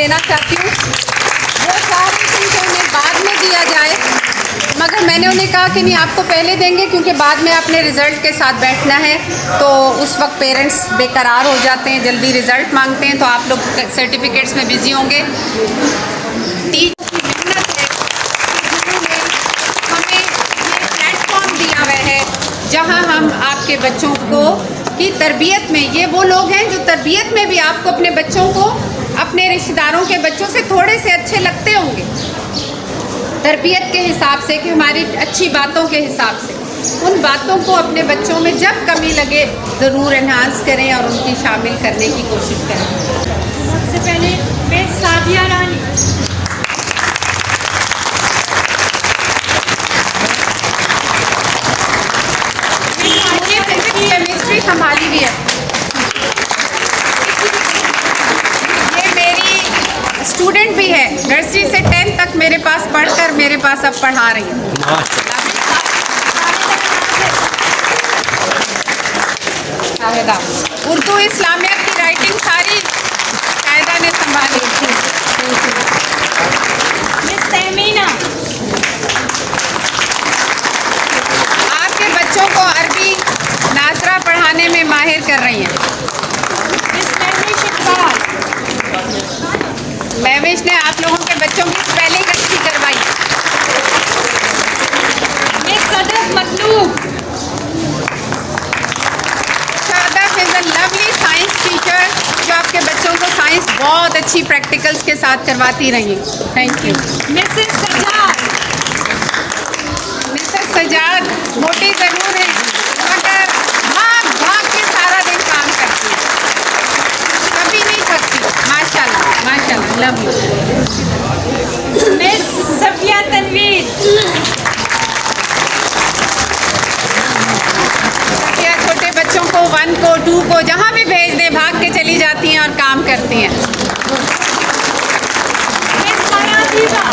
देना चाहती हूँ। वो चाह रहे थे कि उन्हें बाद में दिया जाए, मगर मैंने उन्हें कहा कि नहीं, आपको पहले देंगे क्योंकि बाद में आपने रिज़ल्ट के साथ बैठना है, तो उस वक्त पेरेंट्स बेकरार हो जाते हैं, जल्दी रिज़ल्ट मांगते हैं, तो आप लोग सर्टिफिकेट्स में बिज़ी होंगे। टीचर की मेहनत है, जिन्होंने हमें ये प्लेटफॉर्म दिया हुआ है जहाँ हम आपके बच्चों को की तरबियत में, ये वो लोग हैं जो तरबियत में भी आपको अपने बच्चों को अपने रिश्तेदारों के बच्चों से थोड़े से अच्छे लगते होंगे, तरबियत के हिसाब से, कि हमारी अच्छी बातों के हिसाब से। उन बातों को अपने बच्चों में जब कमी लगे ज़रूर एनहांस करें और उनकी शामिल करने की कोशिश करें। सबसे पहले मैं सादिया रानी, केमिस्ट्री संभाली हुई है, ये मेरी स्टूडेंट भी है, नर्सरी से 10th तक मेरे पास पढ़कर मेरे पास अब पढ़ा रही है। उर्दू इस्लामियत की राइटिंग सारी शायदा ने संभाली थी। मिस तहमीना, आपके बच्चों को अरबी नाजरा पढ़ाने में माहिर कर रही हैं। मिस महविश इकबाल, महविश ने आप लोगों के बच्चों की स्पेलिंग अच्छी करवाई। Miss Sadaf Matloob, Sadaf is a lovely science teacher जो आपके बच्चों को साइंस बहुत अच्छी प्रैक्टिकल्स के साथ करवाती रही। Thank you. Mrs Sajjad, Mrs Sajjad मोटी ज़रूर है मगर भाग के सारा दिन काम करती है, कभी नहीं थकती। माशाल्लाह माशाल्लाह, love you. Miss Safia Tanveer, या छोटे बच्चों को 1 को 2 को जहाँ भी भेज दें भाग के चली जाती हैं और काम करती हैं। मिस फरादीबा,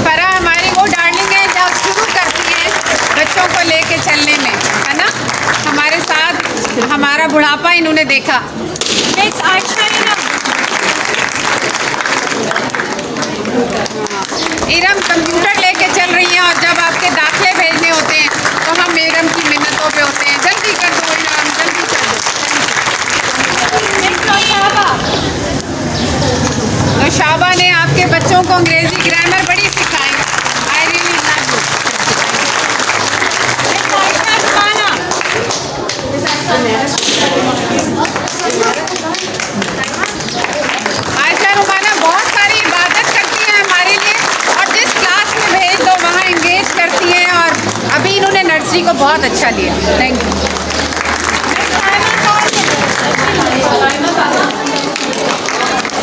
फरा हमारी वो डार्लिंग है जब शुरू करती है बच्चों को लेके चलने में, है ना, हमारे साथ हमारा बुढ़ापा इन्होंने देखा। Miss Ayesha enum, Iram computer लेके चल रही हैं और जब आपके दाखिले भेजने होते हैं तो हम इरम की मिन्नतों पे होते हैं, जल्दी कर दो इरम, जल्दी कर दो। मिस नौशाबा, नौशाबा ने आपके बच्चों को अंग्रेजी ग्रामर बड़ी सिखाई। I really love you. Miss Ayesha रुमाना, आयशा रुमाना बहुत सारी इबादत करती हैं हमारे लिए, और जिस क्लास में भेज दो वहाँ इंगेज करती हैं, और अभी इन्होंने नर्सरी को बहुत अच्छा लिया। Thank you.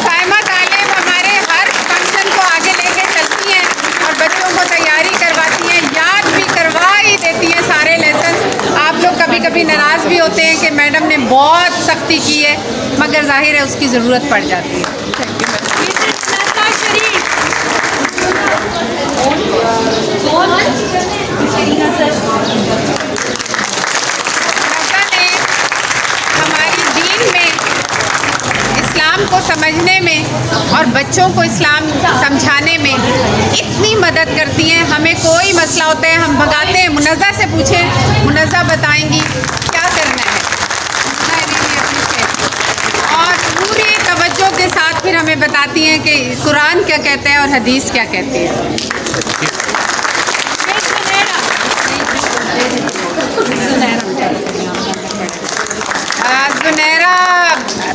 साइमा तालिब हमारे हर फंक्शन को आगे लेके चलती हैं और बच्चों को तैयारी करवाती हैं, याद भी करवा ही देती हैं सारे लेसन। आप लोग कभी कभी नाराज़ भी होते हैं कि मैडम ने बहुत सख्ती की है, मगर जाहिर है उसकी ज़रूरत पड़ जाती है। मिसेस नज़ा शरीफ, नज़ा ने हमारी दीन में इस्लाम को समझने में और बच्चों को इस्लाम समझाने में इतनी मदद करती हैं। हमें कोई मसला होता है हम भगाते हैं, मुनज़्ज़ा से पूछें, मुनज़्ज़ा बताएंगी क्या करना है। और पूरी तवज्जो के साथ फिर हमें बताती हैं कि कुरान क्या कहता है और हदीस क्या कहती है। मिस जुनैरा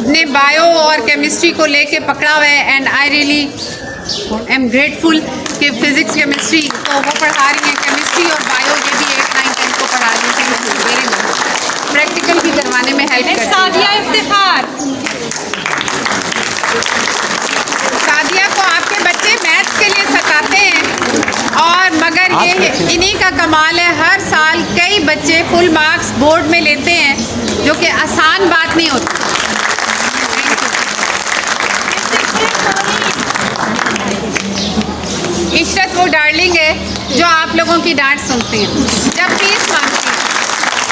ने बायो और केमिस्ट्री को लेके पकड़ा हुआ है, and I really am grateful कि फिज़िक्स केमिस्ट्री को वो पढ़ा रही हैं, केमिस्ट्री और बायो ये भी 8, 9, 10 को पढ़ा रही हैं, वेरी मच प्रैक्टिकल भी करवाने में हेल्प मिस करती सादिया इफ्तिखार, सादिया को आपके बच्चे मैथ्स के लिए सताते हैं, और मगर ये इन्हीं का कमाल है, हर साल कई बच्चे फुल मार्क्स बोर्ड में लेते हैं, जो कि आसान बात नहीं होती। इशरत वो डार्लिंग है जो आप लोगों की डांट सुनती हैं जब फीस मांगती हैं,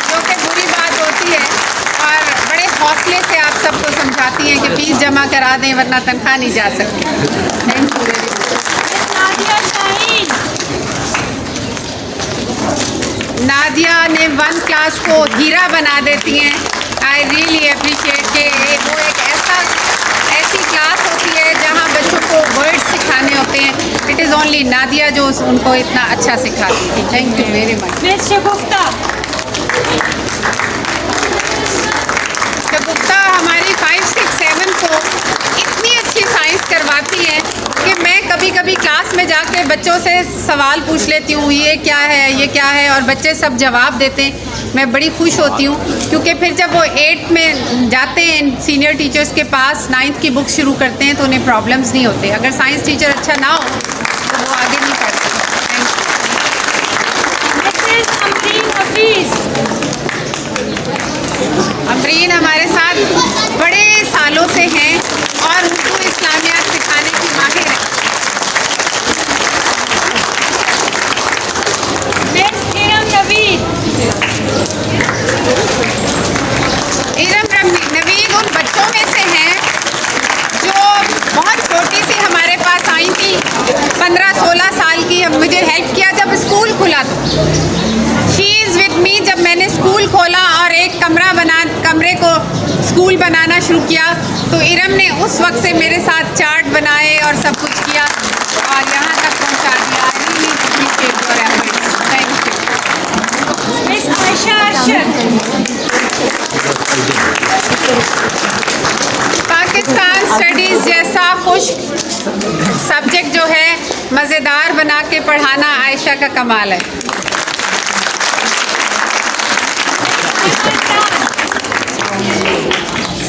जो कि बुरी बात होती है, और बड़े हौसले से आप सबको जमा करा दें वरना तनख्वाह नहीं जा सकती। Thank you very much. Nadia Shaheen. Nadia ने 1 क्लास को हीरा बना देती हैं। आई रियली अप्रिशिएट के वो एक ऐसी क्लास होती है जहाँ बच्चों को वर्ड्स सिखाने होते हैं। इट इज़ ओनली नादिया जो उनको इतना अच्छा सिखाती थी। Thank you very much. Miss Shagufta. Shagufta हमारी 5, 6, 7 को इतनी अच्छी साइंस करवाती है कि मैं कभी कभी क्लास में जाके बच्चों से सवाल पूछ लेती हूँ, ये क्या है, और बच्चे सब जवाब देते हैं। मैं बड़ी खुश होती हूँ क्योंकि फिर जब वो 8th में जाते हैं सीनियर टीचर्स के पास, 9th की बुक शुरू करते हैं तो उन्हें प्रॉब्लम्स नहीं होते। अगर साइंस टीचर अच्छा ना हो तो वो आगे नहीं पढ़ सकते। मिसेस अमरीन हफीज। अमरीन हमारे साथ बड़े सालों से हैं और उनको इस्लामियात सिखाने की माहिर है। मिस इरम नवीद। इरम नवीद उन बच्चों में से हैं जो बहुत छोटी सी हमारे पास आई थी, 15-16 साल की। अब मुझे हेल्प किया जब स्कूल खुला था। शी इज़ विद मी जब मैंने स्कूल खोला और एक कमरे को स्कूल बनाना शुरू किया तो इरम ने उस वक्त से मेरे साथ चार्ट बनाए और सब कुछ किया और यहाँ तक पहुँचा दिया। Really appreciate your efforts. Thank you. Miss Ayesha Arshad. Pakistan studies जैसा खुश सब्जेक्ट जो है मज़ेदार बना के पढ़ाना आयशा का कमाल है।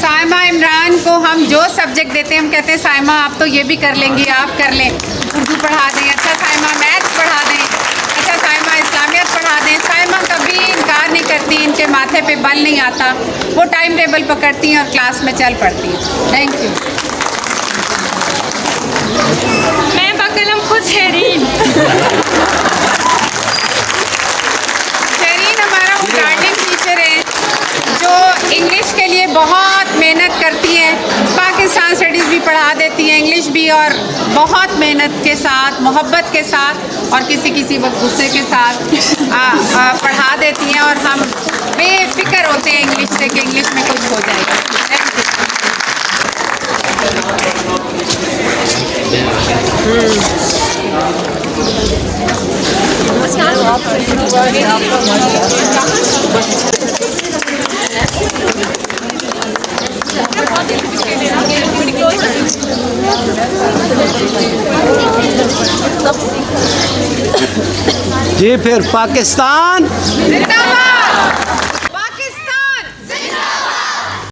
साइमा इमरान को हम जो सब्जेक्ट देते हैं हम कहते हैं साइमा आप तो ये भी कर लेंगी, आप कर लें, उर्दू पढ़ा दें, अच्छा साइमा मैथ्स पढ़ा दें, अच्छा साइमा इस्लामियत पढ़ा दें। साइमा कभी इनकार नहीं करती, इनके माथे पे बल नहीं आता, वो टाइम टेबल पकड़ती हैं और क्लास में चल पड़ती हैं। Thank you. मैं बकलम खुद शेरीन। शेरीन हमारा वो गार्डनिंग टीचर है जो इंग्लिश के लिए बहुत मेहनत करती हैं। पाकिस्तान स्टडीज़ भी पढ़ा देती हैं, इंग्लिश भी, और बहुत मेहनत के साथ, मोहब्बत के साथ और किसी वक्त गुस्से के साथ पढ़ा देती हैं और हम बेफिक्र होते हैं इंग्लिश से कि इंग्लिश में कुछ हो जाएगा। जी फिर पाकिस्तान जिंदाबाद।